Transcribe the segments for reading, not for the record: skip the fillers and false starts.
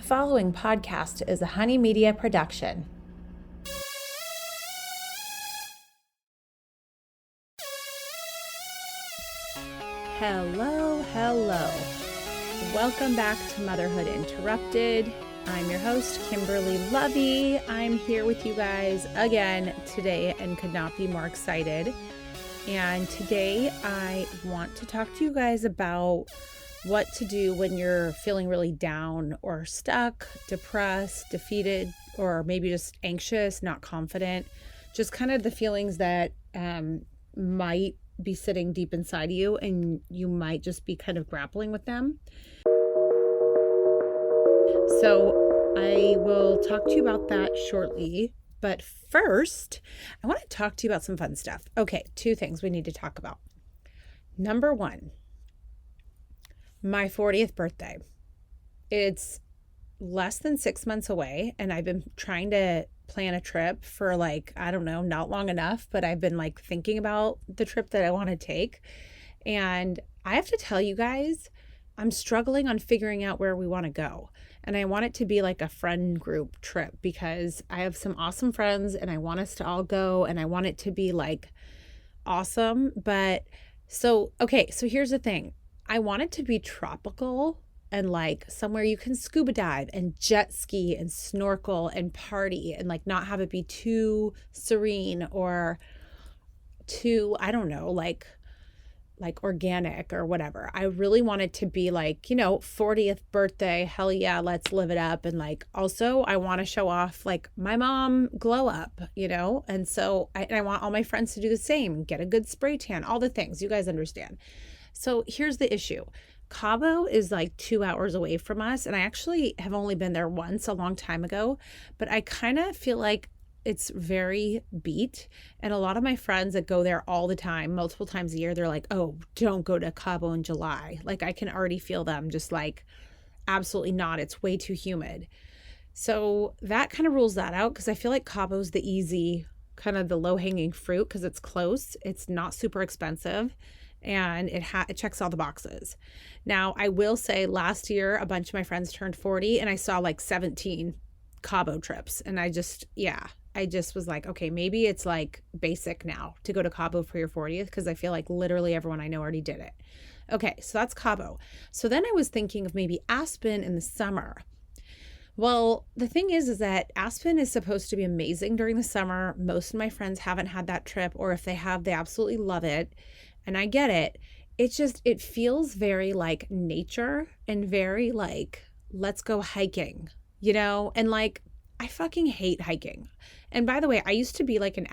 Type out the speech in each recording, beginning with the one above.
following podcast is a Honey Media production. Hello. Welcome back to Motherhood Interrupted. I'm your host, Kimberly Lovey. I'm here with you guys again today and could not be more excited. And today I want to talk to you guys about what to do when you're feeling really down or stuck, depressed, defeated, or maybe just anxious, not confident. Just kind of the feelings that might be sitting deep inside you and you might just be kind of grappling with them. So I will talk to you about that shortly. But first, I want to talk to you about some fun stuff. Okay, two things we need to talk about. Number one, my 40th birthday. It's less than 6 months away, and I've been trying to plan a trip for not long enough, but I've been thinking about the trip that I want to take. And I have to tell you guys, I'm struggling on figuring out where we want to go. And I want it to be like a friend group trip because I have some awesome friends and I want us to all go and I want it to be awesome. So here's the thing. I want it to be tropical and somewhere you can scuba dive and jet ski and snorkel and party and not have it be too serene or too, organic or whatever. I really want it to be 40th birthday, hell yeah, let's live it up. And also I want to show off my mom glow up, and so I want all my friends to do the same, get a good spray tan, all the things you guys understand. So here's the issue. Cabo is 2 hours away from us. And I actually have only been there once a long time ago, but I kind of feel like it's very beat. And a lot of my friends that go there all the time, multiple times a year, they're like, oh, don't go to Cabo in July. I can already feel them just absolutely not. It's way too humid. So that kind of rules that out because I feel like Cabo's the easy, kind of the low hanging fruit because it's close. It's not super expensive. And it checks all the boxes. Now, I will say last year, a bunch of my friends turned 40 and I saw 17 Cabo trips. And I just was okay, maybe it's basic now to go to Cabo for your 40th because I feel like literally everyone I know already did it. Okay, so that's Cabo. So then I was thinking of maybe Aspen in the summer. Well, the thing is that Aspen is supposed to be amazing during the summer. Most of my friends haven't had that trip, or if they have, they absolutely love it. And I get it. It feels very nature and very let's go hiking, and I fucking hate hiking. And by the way, I used to be an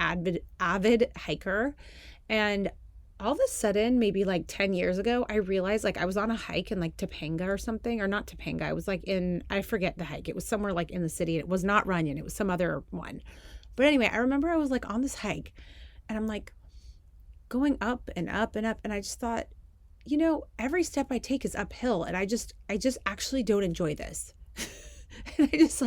avid hiker. And all of a sudden, maybe 10 years ago, I realized I was on a hike in Topanga or something, or not Topanga. I was I forget the hike. It was somewhere in the city. It was not Runyon. It was some other one. But anyway, I remember I was on this hike and I'm going up and up and up. And I just thought, every step I take is uphill. And I just actually don't enjoy this. And I just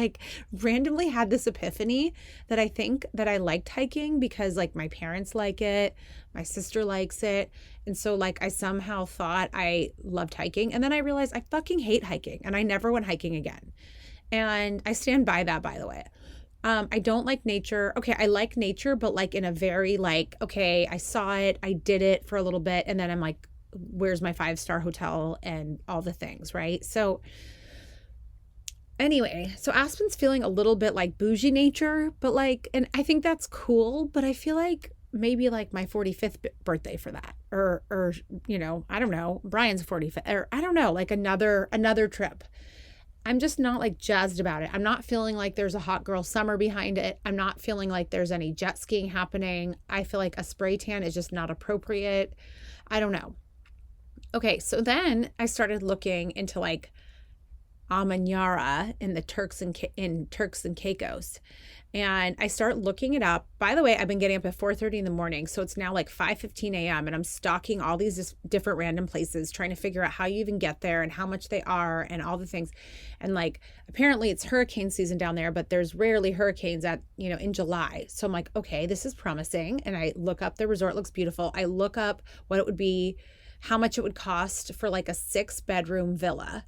randomly had this epiphany that I think that I liked hiking because my parents like it, my sister likes it. And so I somehow thought I loved hiking. And then I realized I fucking hate hiking and I never went hiking again. And I stand by that, by the way. I don't like nature. Okay, I like nature, but in a very okay, I saw it, I did it for a little bit, and then I'm where's my 5-star hotel and all the things, right? So anyway, so Aspen's feeling a little bit bougie nature, but and I think that's cool, but I feel maybe my 45th birthday for that, or I don't know, Brian's 45th, or I don't know, another trip. I'm just not jazzed about it. I'm not feeling there's a hot girl summer behind it. I'm not feeling there's any jet skiing happening. I feel a spray tan is just not appropriate. I don't know. Okay, so then I started looking into Amanyara in the Turks and Caicos. And I start looking it up. By the way, I've been getting up at 4:30 in the morning. So it's now 5:15 a.m. and I'm stalking all these different random places, trying to figure out how you even get there and how much they are and all the things. And apparently it's hurricane season down there, but there's rarely hurricanes in July. So I'm okay, this is promising. And I look up the resort, looks beautiful. I look up what it would be, how much it would cost for a 6-bedroom villa.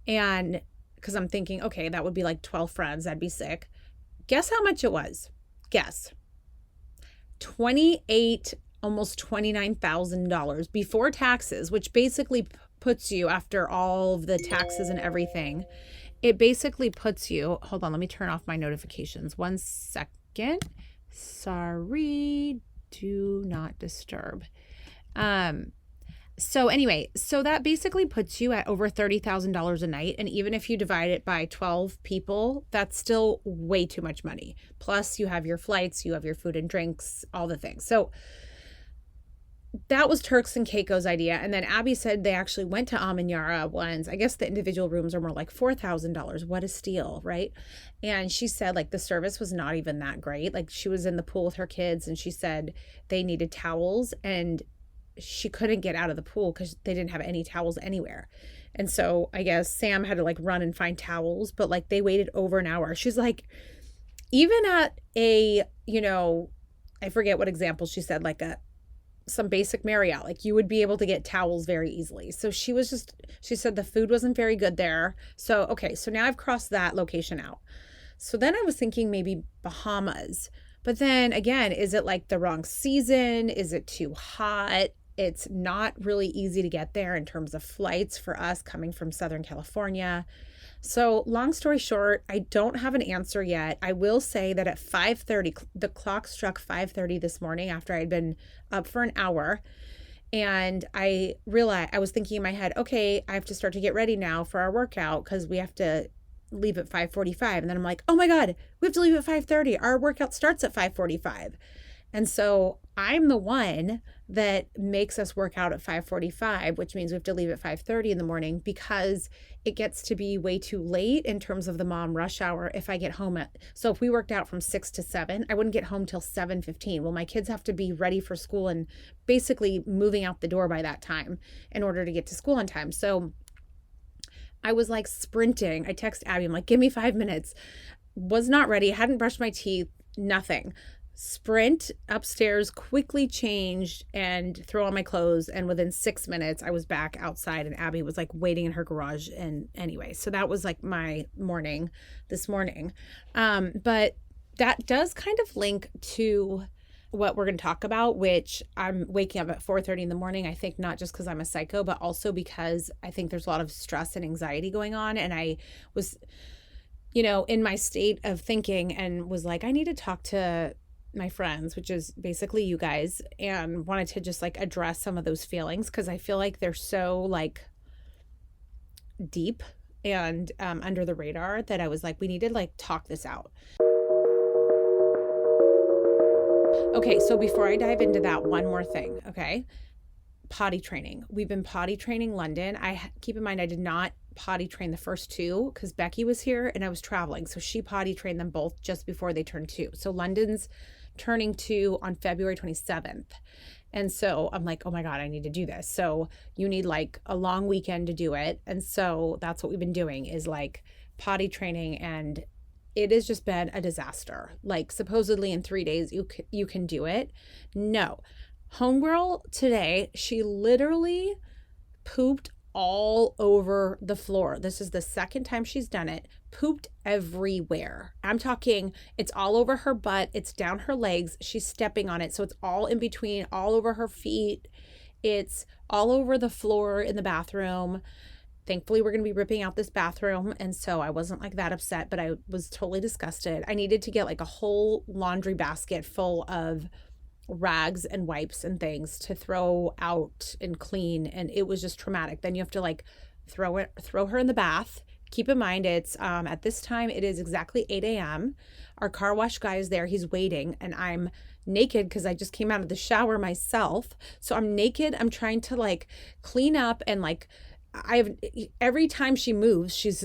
And because I'm thinking, okay, that would be like 12 friends. That'd be sick. Guess how much it was? Guess. 28, almost $29,000 before taxes, which basically puts you, after all of the taxes and everything, it basically puts you, hold on, let me turn off my notifications. 1 second. Sorry, do not disturb. So anyway, so that basically puts you at over $30,000 a night. And even if you divide it by 12 people, that's still way too much money. Plus you have your flights, you have your food and drinks, all the things. So that was Turks and Caicos idea. And then Abby said they actually went to Amanyara once. I guess the individual rooms are more like $4,000. What a steal, right? And she said like the service was not even that great. Like she was in the pool with her kids and she said they needed towels and she couldn't get out of the pool because they didn't have any towels anywhere. And so I guess Sam had to like run and find towels, but like they waited over an hour. She's like, even at a, I forget what example she said, like some basic Marriott, like you would be able to get towels very easily. So she said the food wasn't very good there. So, okay, so now I've crossed that location out. So then I was thinking maybe Bahamas, but then again, is it like the wrong season? Is it too hot? It's not really easy to get there in terms of flights for us coming from Southern California. So long story short, I don't have an answer yet. I will say that at 5:30, the clock struck 5:30 this morning after I had been up for an hour. And I realized, I was thinking in my head, okay, I have to start to get ready now for our workout because we have to leave at 5:45. And then I'm like, oh my God, we have to leave at 5:30. Our workout starts at 5:45. And so I'm the one that makes us work out at 5:45, which means we have to leave at 5:30 in the morning because it gets to be way too late in terms of the mom rush hour if I get home so if we worked out from 6 to 7, I wouldn't get home till 7:15. Well, my kids have to be ready for school and basically moving out the door by that time in order to get to school on time. So I was like sprinting. I text Abby, I'm like, give me 5 minutes. Was not ready, hadn't brushed my teeth, nothing. Sprint upstairs, quickly changed and throw on my clothes. And within 6 minutes, I was back outside and Abby was like waiting in her garage. And anyway, so that was like my morning this morning. But that does kind of link to what we're going to talk about, which I'm waking up at 4:30 in the morning. I think not just because I'm a psycho, but also because I think there's a lot of stress and anxiety going on. And I was, in my state of thinking and was like, I need to talk to my friends, which is basically you guys, and wanted to just like address some of those feelings because I feel like they're so like deep and under the radar that I was like, we need to like talk this out. Okay, so before I dive into that, one more thing, okay? Potty training. We've been potty training London. Keep in mind, I did not potty train the first two because Becky was here and I was traveling. So she potty trained them both just before they turned 2. So London's turning 2 on February 27th. And so I'm like, oh my God, I need to do this. So you need like a long weekend to do it. And so that's what we've been doing is like potty training, and it has just been a disaster. Like supposedly in 3 days you can do it. No. Homegirl today, she literally pooped all over the floor. This is the second time she's done it. Pooped everywhere. I'm talking, it's all over her butt. It's down her legs. She's stepping on it. So it's all in between, all over her feet. It's all over the floor in the bathroom. Thankfully, we're going to be ripping out this bathroom. And so I wasn't like that upset, but I was totally disgusted. I needed to get like a whole laundry basket full of rags and wipes and things to throw out and clean, and it was just traumatic. Then you have to like throw her in the bath. Keep in mind it's at this time it is exactly 8 a.m. Our car wash guy is there, he's waiting, and I'm naked because I just came out of the shower myself. So I'm naked, I'm trying to like clean up, and like every time she moves she's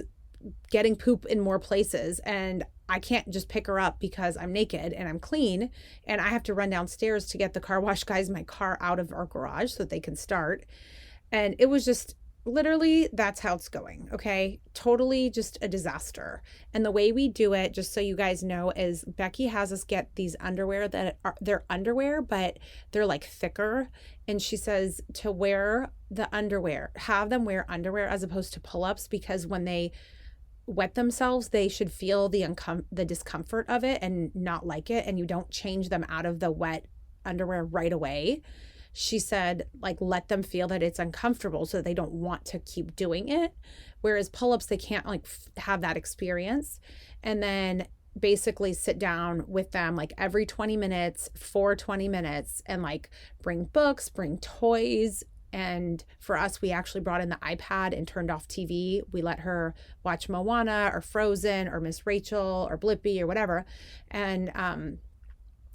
getting poop in more places, and I can't just pick her up because I'm naked and I'm clean, and I have to run downstairs to get the car wash guys my car out of our garage so that they can start. And it was just literally, that's how it's going. Okay. Totally just a disaster. And the way we do it, just so you guys know, is Becky has us get these underwear they're underwear, but they're like thicker. And she says to wear the underwear, have them wear underwear as opposed to pull-ups, because when they wet themselves, they should feel the discomfort of it and not like it, and you don't change them out of the wet underwear right away. She said, like, let them feel that it's uncomfortable so they don't want to keep doing it. Whereas pull-ups, they can't like have that experience. And then basically sit down with them like every 20 minutes for 20 minutes and like bring books, bring toys. And for us, we actually brought in the iPad and turned off TV. We let her watch Moana or Frozen or Miss Rachel or Blippi or whatever. And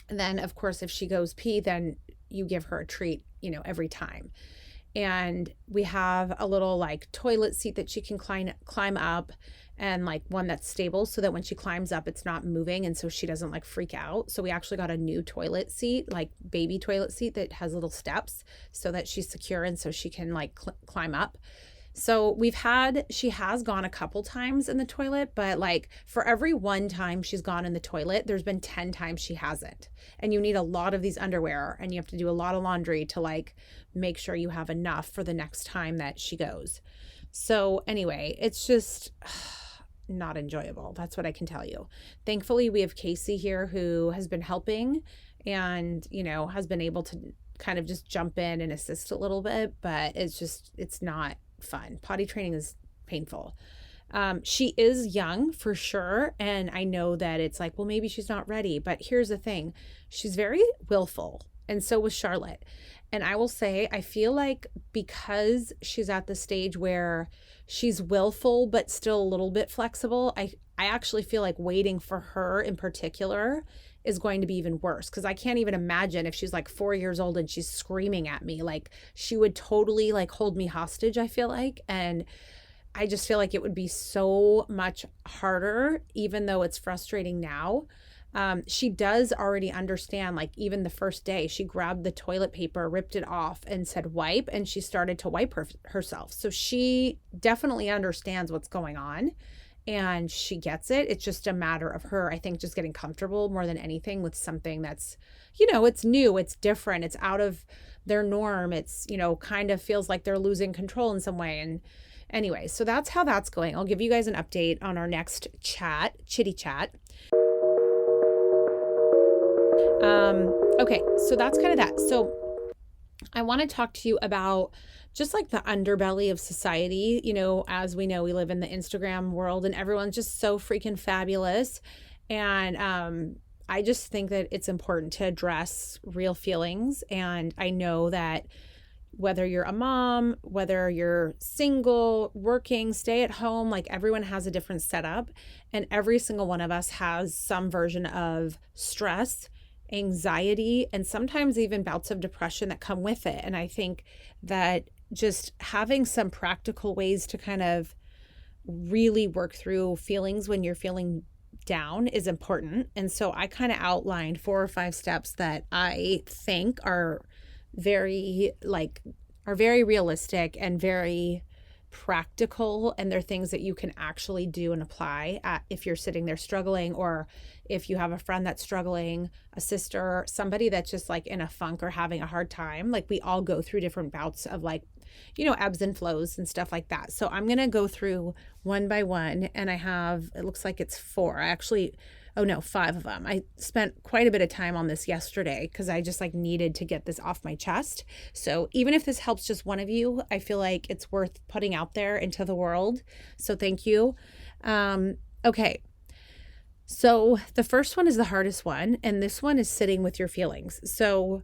then, of course, if she goes pee, then you give her a treat, every time. And we have a little like toilet seat that she can climb up, and like one that's stable so that when she climbs up, it's not moving. And so she doesn't like freak out. So we actually got a new toilet seat, like baby toilet seat that has little steps so that she's secure and so she can like climb up. So she has gone a couple times in the toilet, but like for every one time she's gone in the toilet, there's been 10 times she hasn't. And you need a lot of these underwear and you have to do a lot of laundry to like make sure you have enough for the next time that she goes. So anyway, it's just not enjoyable. That's what I can tell you. Thankfully, we have Casey here who has been helping and, has been able to kind of just jump in and assist a little bit, but it's not fun. Potty training is painful. She is young for sure. And I know that it's like, well, maybe she's not ready, but here's the thing. She's very willful. And so was Charlotte. And I will say, I feel like because she's at the stage where she's willful, but still a little bit flexible, I actually feel like waiting for her in particular is going to be even worse, because I can't even imagine if she's like 4 years old and she's screaming at me. Like she would totally like hold me hostage, I feel like. And I just feel like it would be so much harder, even though it's frustrating now. She does already understand, like even the first day she grabbed the toilet paper, ripped it off and said wipe, and she started to wipe herself. So she definitely understands what's going on and she gets it. It's just a matter of her, I think, just getting comfortable more than anything with something that's, it's new, it's different, it's out of their norm. It's, kind of feels like they're losing control in some way. And anyway, so that's how that's going. I'll give you guys an update on our next chitty chat. Okay, so that's kind of that. So I want to talk to you about just like the underbelly of society. As we know, we live in the Instagram world and everyone's just so freaking fabulous. And I just think that it's important to address real feelings. And I know that whether you're a mom, whether you're single, working, stay at home, like everyone has a different setup. And every single one of us has some version of stress, anxiety, and sometimes even bouts of depression that come with it. And I think that just having some practical ways to kind of really work through feelings when you're feeling down is important. And so I kind of outlined 4 or 5 steps that I think are very realistic and very practical, and they're things that you can actually do and apply if you're sitting there struggling, or if you have a friend that's struggling, a sister, somebody that's just like in a funk or having a hard time. Like we all go through different bouts of like, ebbs and flows and stuff like that. So I'm going to go through one by one, and it looks like it's 4. 5 of them. I spent quite a bit of time on this yesterday because I just like needed to get this off my chest. So even if this helps just one of you, I feel like it's worth putting out there into the world. So thank you. Okay. So the first one is the hardest one, and this one is sitting with your feelings. So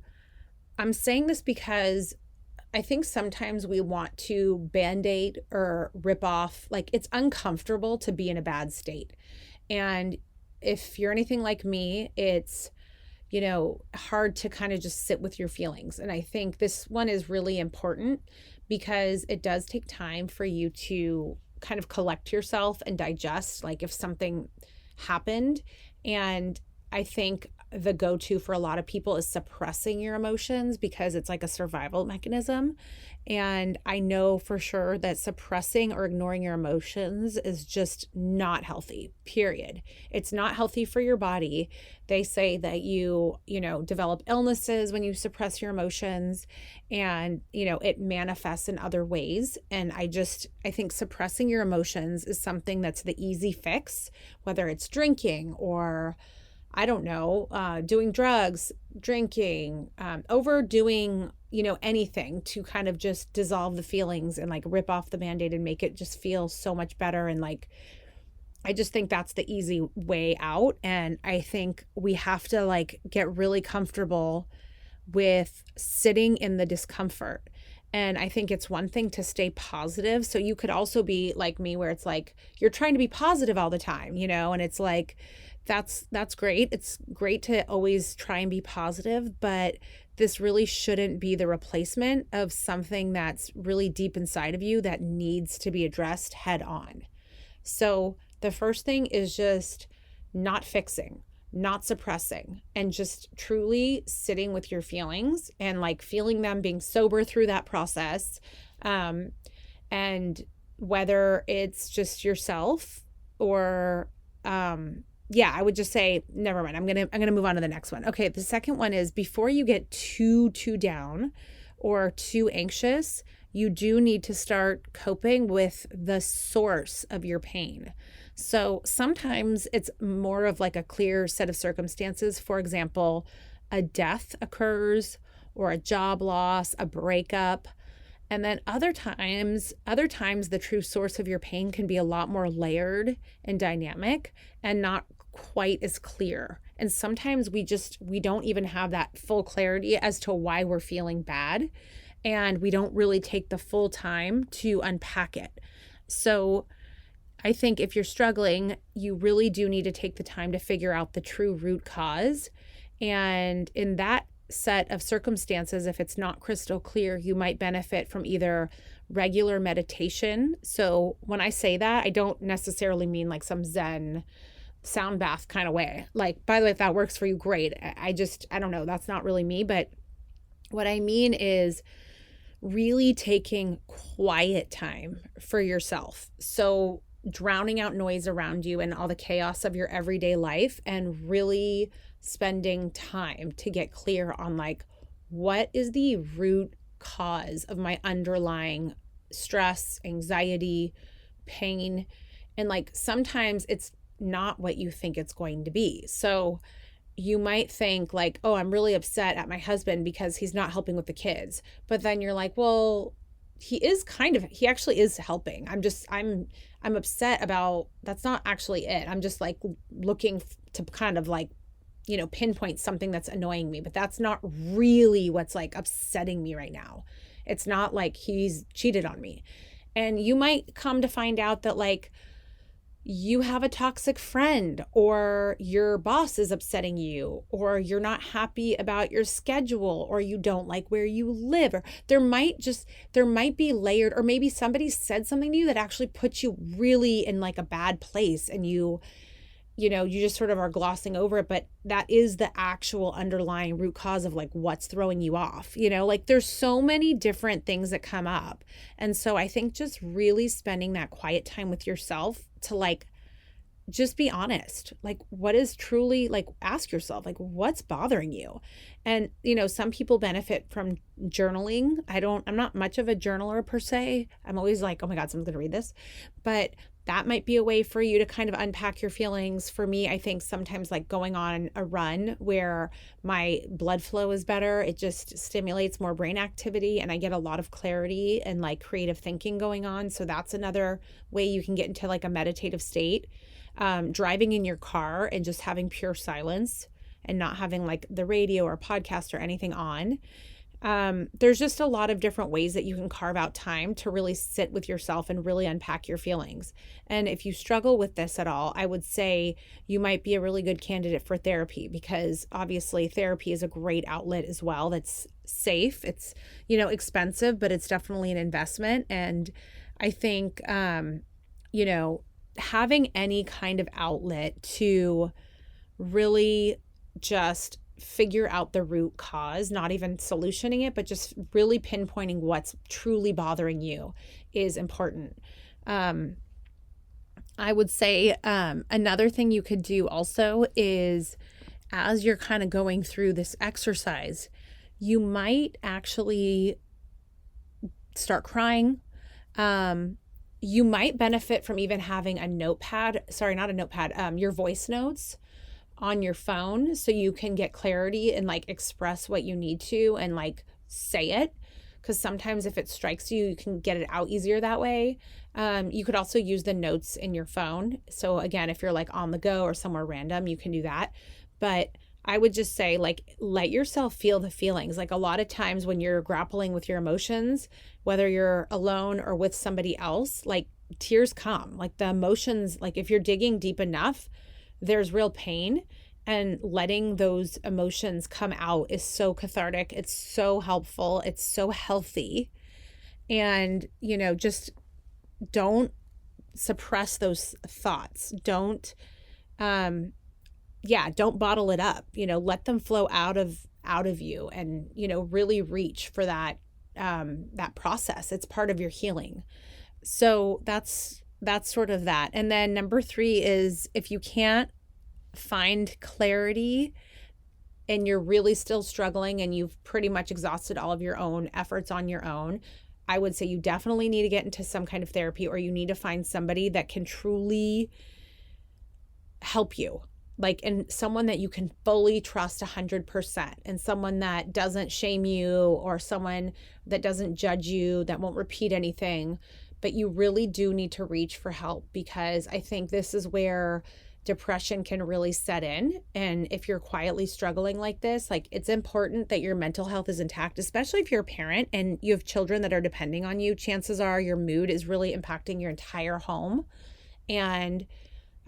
I'm saying this because I think sometimes we want to band-aid or rip off, like it's uncomfortable to be in a bad state. And if you're anything like me, it's, hard to kind of just sit with your feelings. And I think this one is really important because it does take time for you to kind of collect yourself and digest, like if something happened. And I think the go-to for a lot of people is suppressing your emotions because it's like a survival mechanism. And I know for sure that suppressing or ignoring your emotions is just not healthy, period. It's not healthy for your body. They say that you develop illnesses when you suppress your emotions, and, it manifests in other ways. And I think suppressing your emotions is something that's the easy fix, whether it's drinking or, I don't know, doing drugs, drinking, overdoing, anything to kind of just dissolve the feelings and like rip off the Band-Aid and make it just feel so much better. And like, I just think that's the easy way out. And I think we have to like get really comfortable with sitting in the discomfort. And I think it's one thing to stay positive. So you could also be like me, where it's like you're trying to be positive all the time, and it's like that's great. It's great to always try and be positive, but this really shouldn't be the replacement of something that's really deep inside of you that needs to be addressed head on. So the first thing is just not fixing, not suppressing, and just truly sitting with your feelings and like feeling them, being sober through that process. And whether it's just yourself or, I would just say, never mind. I'm going to move on to the next one. Okay. The second one is, before you get too down or too anxious, you do need to start coping with the source of your pain. So sometimes it's more of like a clear set of circumstances. For example, a death occurs or a job loss, a breakup. And then other times the true source of your pain can be a lot more layered and dynamic and not quite as clear. And sometimes we don't even have that full clarity as to why we're feeling bad. And we don't really take the full time to unpack it. So I think if you're struggling, you really do need to take the time to figure out the true root cause. And in that set of circumstances, if it's not crystal clear, you might benefit from either regular meditation. So when I say that, I don't necessarily mean like some Zen sound bath kind of way. Like, by the way, if that works for you, great. I don't know. That's not really me. But what I mean is really taking quiet time for yourself. So drowning out noise around you and all the chaos of your everyday life, and really spending time to get clear on like, what is the root cause of my underlying stress, anxiety, pain? And like, sometimes it's not what you think it's going to be. So you might think like, oh, I'm really upset at my husband because he's not helping with the kids. But then you're like, well, he actually is helping. I'm upset about, that's not actually it. I'm just like looking to kind of like, pinpoint something that's annoying me, but that's not really what's like upsetting me right now. It's not like he's cheated on me. And you might come to find out that like, you have a toxic friend, or your boss is upsetting you, or you're not happy about your schedule, or you don't like where you live, or there might be layered, or maybe somebody said something to you that actually puts you really in like a bad place, and you just sort of are glossing over it, but that is the actual underlying root cause of like what's throwing you off. Like there's so many different things that come up. And so I think just really spending that quiet time with yourself to like, just be honest. Like, what is truly, like, ask yourself, like, what's bothering you? And, some people benefit from journaling. I'm not much of a journaler per se. I'm always like, oh my God, someone's going to read this. But that might be a way for you to kind of unpack your feelings. For me, I think sometimes like going on a run where my blood flow is better, it just stimulates more brain activity, and I get a lot of clarity and like creative thinking going on. So that's another way you can get into like a meditative state. Driving in your car and just having pure silence and not having like the radio or podcast or anything on. There's just a lot of different ways that you can carve out time to really sit with yourself and really unpack your feelings. And if you struggle with this at all, I would say you might be a really good candidate for therapy, because obviously therapy is a great outlet as well. That's safe. It's, expensive, but it's definitely an investment. And I think, having any kind of outlet to really just figure out the root cause, not even solutioning it, but just really pinpointing what's truly bothering you is important. I would say another thing you could do also is, as you're kind of going through this exercise, you might actually start crying. You might benefit from even having a notepad, sorry, not a notepad, your voice notes on your phone so you can get clarity and like express what you need to and like say it. Because sometimes if it strikes you, you can get it out easier that way. You could also use the notes in your phone. So again, if you're like on the go or somewhere random, you can do that. But I would just say, like, let yourself feel the feelings. Like a lot of times when you're grappling with your emotions, whether you're alone or with somebody else, like tears come. Like the emotions, like if you're digging deep enough, there's real pain, and letting those emotions come out is so cathartic. It's so helpful. It's so healthy. And, just don't suppress those thoughts. Don't bottle it up. Let them flow out of you, and, really reach for that process. It's part of your healing. So that's sort of that. And then number 3 is, if you can't find clarity and you're really still struggling and you've pretty much exhausted all of your own efforts on your own, I would say you definitely need to get into some kind of therapy, or you need to find somebody that can truly help you. And someone that you can fully trust 100%, and someone that doesn't shame you, or someone that doesn't judge you, that won't repeat anything. But you really do need to reach for help, because I think this is where depression can really set in. And if you're quietly struggling like this, it's important that your mental health is intact, especially if you're a parent and you have children that are depending on you. Chances are your mood is really impacting your entire home. And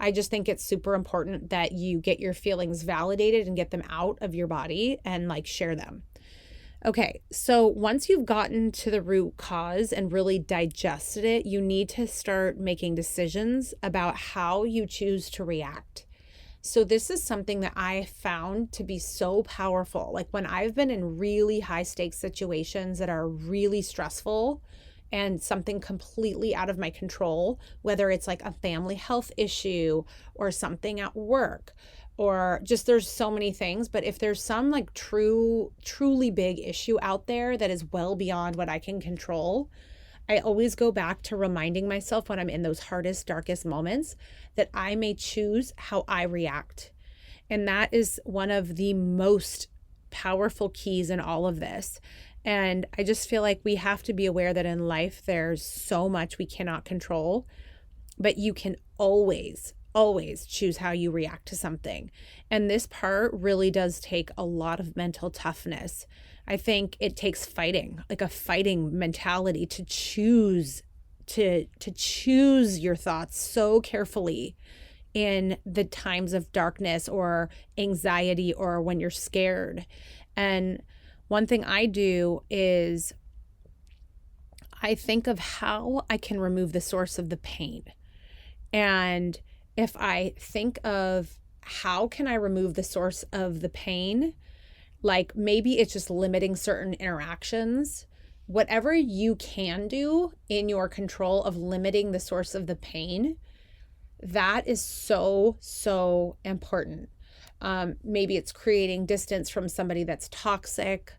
I just think it's super important that you get your feelings validated and get them out of your body and share them. Okay, so once you've gotten to the root cause and really digested it, you need to start making decisions about how you choose to react. So this is something that I found to be so powerful. When I've been in really high stakes situations that are really stressful and something completely out of my control, whether it's a family health issue or something at work, or just there's so many things. But if there's some truly big issue out there that is well beyond what I can control, I always go back to reminding myself when I'm in those hardest, darkest moments that I may choose how I react. And that is one of the most powerful keys in all of this. And I just feel like we have to be aware that in life, there's so much we cannot control, but you can always choose how you react to something. And this part really does take a lot of mental toughness. I think it takes fighting, a fighting mentality, to choose your thoughts so carefully in the times of darkness or anxiety or when you're scared. And one thing I do is I think of how I can remove the source of the pain. And if I think of how can I remove the source of the pain, maybe it's just limiting certain interactions. Whatever you can do in your control of limiting the source of the pain, that is so important. Maybe it's creating distance from somebody that's toxic.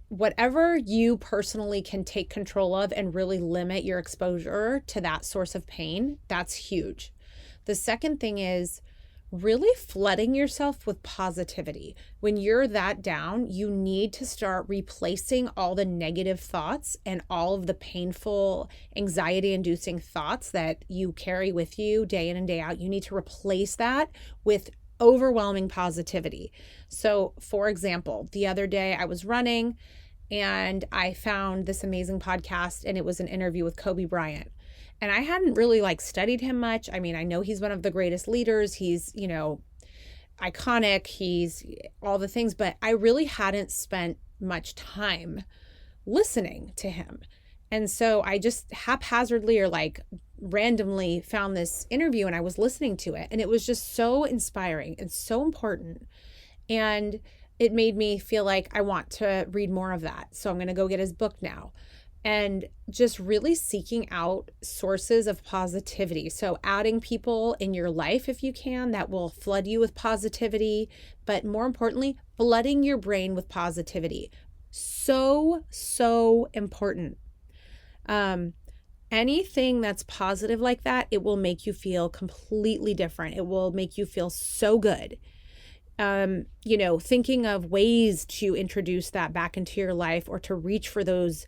Whatever you personally can take control of and really limit your exposure to that source of pain, that's huge. The second thing is really flooding yourself with positivity. When you're that down, you need to start replacing all the negative thoughts and all of the painful, anxiety-inducing thoughts that you carry with you day in and day out. You need to replace that with overwhelming positivity. So, for example, the other day I was running and I found this amazing podcast, and it was an interview with Kobe Bryant. And I hadn't really studied him much. I mean, I know he's one of the greatest leaders. He's, iconic. He's all the things, but I really hadn't spent much time listening to him. And so I just haphazardly or randomly found this interview, and I was listening to it, and it was just so inspiring and so important. And it made me feel like I want to read more of that. So I'm going to go get his book now. And just really seeking out sources of positivity. So adding people in your life, if you can, that will flood you with positivity, but more importantly, flooding your brain with positivity. So, so important. Anything that's positive like that, it will make you feel completely different. It will make you feel so good. Thinking of ways to introduce that back into your life or to reach for those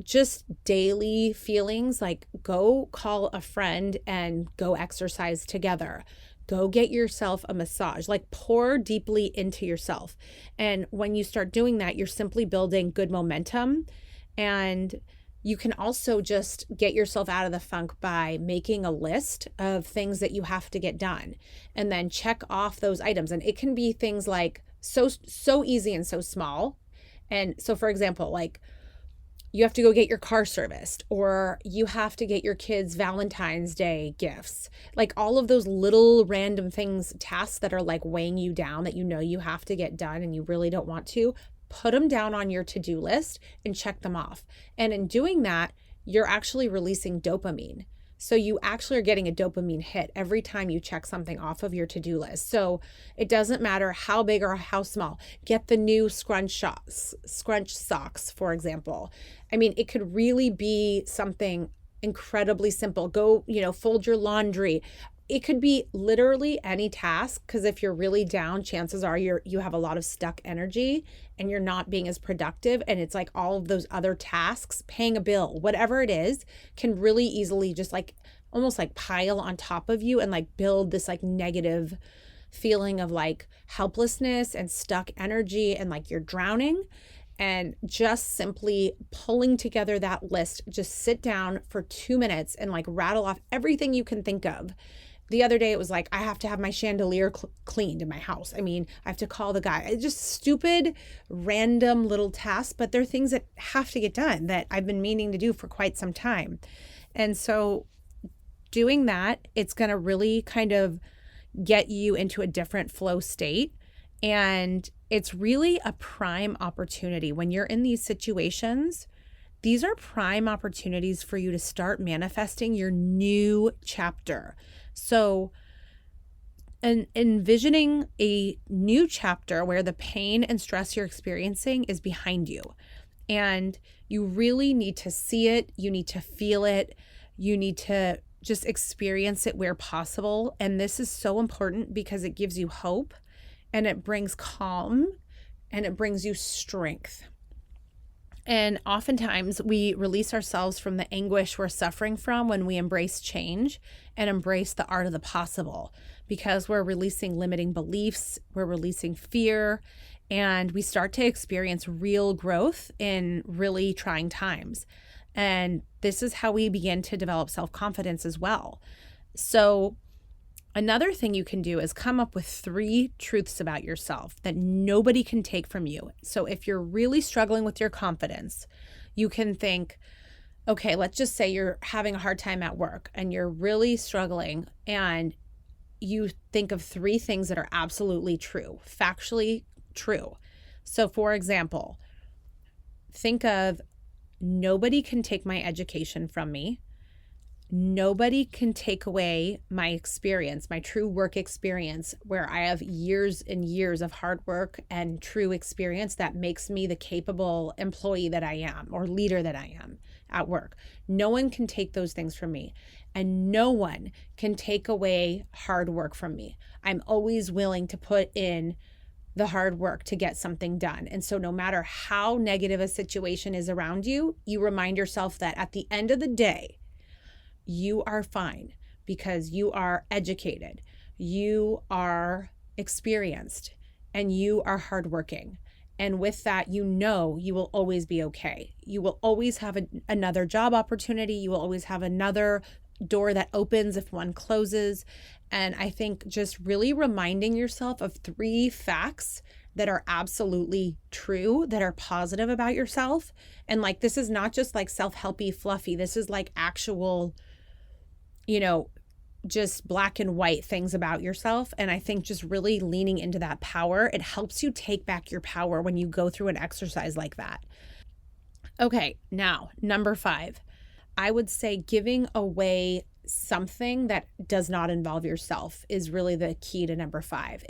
just daily feelings, like go call a friend and go exercise together. Go get yourself a massage, like pour deeply into yourself. And when you start doing that, you're simply building good momentum. And you can also just get yourself out of the funk by making a list of things that you have to get done and then check off those items. And it can be things like so easy and so small. And so, for example, like you have to go get your car serviced, or you have to get your kids Valentine's Day gifts. Like all of those little random things, tasks that are like weighing you down that you know you have to get done and you really don't want to, put them down on your to-do list and check them off. And in doing that, you're actually releasing dopamine. So you actually are getting a dopamine hit every time you check something off of your to-do list. So it doesn't matter how big or how small. Get the new scrunch socks, for example. I mean, it could really be something incredibly simple. Go, fold your laundry. It could be literally any task, because if you're really down, chances are you have a lot of stuck energy and you're not being as productive. And it's like all of those other tasks, paying a bill, whatever it is, can really easily just like almost like pile on top of you and like build this like negative feeling of like helplessness and stuck energy and like you're drowning. And just simply pulling together that list, just sit down for 2 minutes and like rattle off everything you can think of. The other day, it was like, I have to have my chandelier cleaned in my house. I mean, I have to call the guy. It's just stupid, random little tasks, but they're things that have to get done that I've been meaning to do for quite some time. And so doing that, it's going to really kind of get you into a different flow state. And it's really a prime opportunity when you're in these situations. These are prime opportunities for you to start manifesting your new chapter. So, envisioning a new chapter where the pain and stress you're experiencing is behind you. And you really need to see it. You need to feel it. You need to just experience it where possible. And this is so important because it gives you hope and it brings calm and it brings you strength. And oftentimes we release ourselves from the anguish we're suffering from when we embrace change and embrace the art of the possible, because we're releasing limiting beliefs, we're releasing fear, and we start to experience real growth in really trying times. And this is how we begin to develop self-confidence as well. So another thing you can do is come up with 3 truths about yourself that nobody can take from you. So if you're really struggling with your confidence, you can think, okay, let's just say you're having a hard time at work and you're really struggling, and you think of 3 things that are absolutely true, factually true. So for example, think of, nobody can take my education from me. Nobody can take away my experience, my true work experience, where I have years and years of hard work and true experience that makes me the capable employee that I am or leader that I am at work. No one can take those things from me, and no one can take away hard work from me. I'm always willing to put in the hard work to get something done. And so no matter how negative a situation is around you, you remind yourself that at the end of the day, you are fine because you are educated, you are experienced, and you are hardworking. And with that, you will always be okay. You will always have another job opportunity. You will always have another door that opens if one closes. And I think just really reminding yourself of 3 facts that are absolutely true, that are positive about yourself. And like, this is not just like self-helpy fluffy. This is like actual, just black and white things about yourself. And I think just really leaning into that power, it helps you take back your power when you go through an exercise like that. Okay, now, number 5, I would say giving away something that does not involve yourself is really the key to number 5.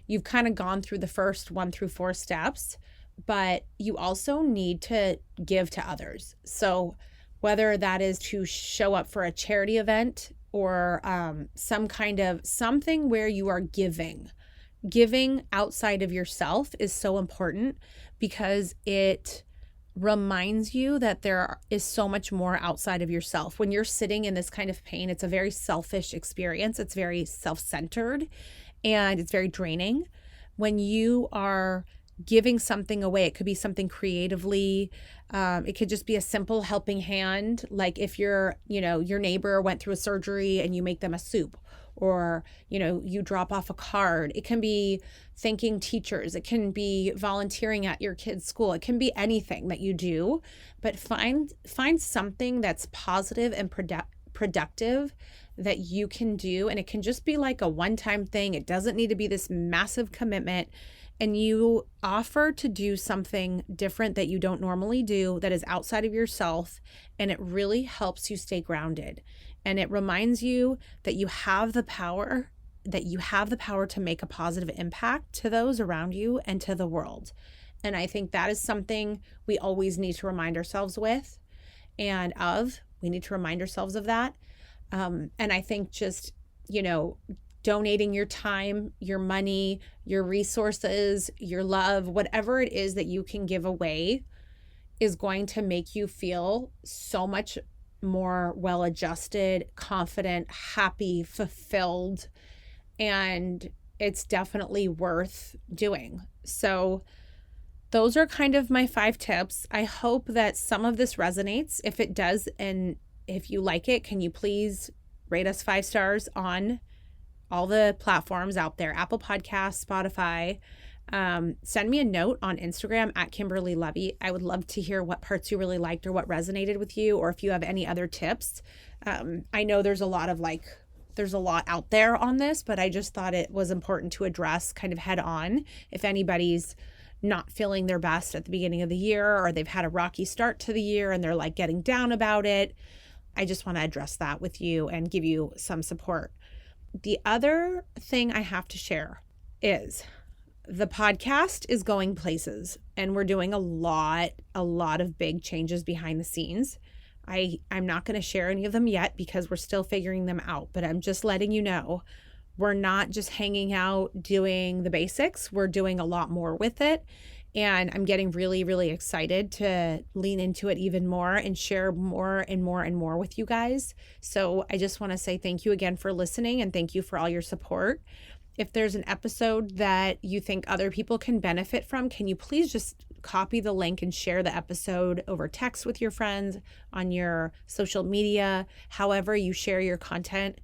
You've kind of gone through the first 1 through 4 steps, but you also need to give to others. So whether that is to show up for a charity event or something where you are giving outside of yourself is so important because it reminds you that there is so much more outside of yourself. When you're sitting in this kind of pain, it's a very selfish experience. It's very self-centered and it's very draining. When you are giving something away, it could be something creatively. It could just be a simple helping hand. Like if your neighbor went through a surgery and you make them a soup, or, you drop off a card. It can be thanking teachers. It can be volunteering at your kid's school. It can be anything that you do, but find something that's positive and productive that you can do. And it can just be like a one-time thing. It doesn't need to be this massive commitment. And you offer to do something different that you don't normally do, that is outside of yourself, and it really helps you stay grounded. And it reminds you that you have the power, to make a positive impact to those around you and to the world. And I think that is something we always need to remind ourselves with and of. We need to remind ourselves of that. And I think just, donating your time, your money, your resources, your love, whatever it is that you can give away is going to make you feel so much more well-adjusted, confident, happy, fulfilled, and it's definitely worth doing. So those are kind of my 5 tips. I hope that some of this resonates. If it does, and if you like it, can you please rate us 5 stars on all the platforms out there, Apple Podcasts, Spotify. Send me a note on Instagram at Kimberly Levy. I would love to hear what parts you really liked or what resonated with you, or if you have any other tips. I know there's a lot out there on this, but I just thought it was important to address kind of head on. If anybody's not feeling their best at the beginning of the year, or they've had a rocky start to the year and they're like getting down about it, I just want to address that with you and give you some support. The other thing I have to share is the podcast is going places, and we're doing a lot of big changes behind the scenes. I'm not going to share any of them yet because we're still figuring them out, but I'm just letting you know we're not just hanging out doing the basics. We're doing a lot more with it. And I'm getting really, really excited to lean into it even more and share more and more and more with you guys. So I just want to say thank you again for listening, and thank you for all your support. If there's an episode that you think other people can benefit from, can you please just copy the link and share the episode over text with your friends, on your social media, however you share your content.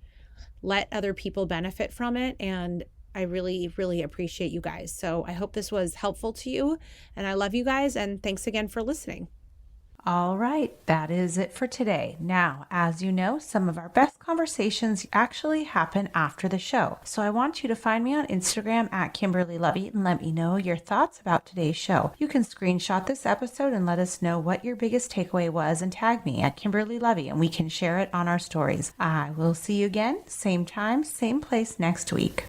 Let other people benefit from it, and I really, really appreciate you guys. So I hope this was helpful to you, and I love you guys, and thanks again for listening. All right, that is it for today. Now, as you know, some of our best conversations actually happen after the show. So I want you to find me on Instagram at Kimberly Levy and let me know your thoughts about today's show. You can screenshot this episode and let us know what your biggest takeaway was and tag me at Kimberly Levy, and we can share it on our stories. I will see you again, same time, same place next week.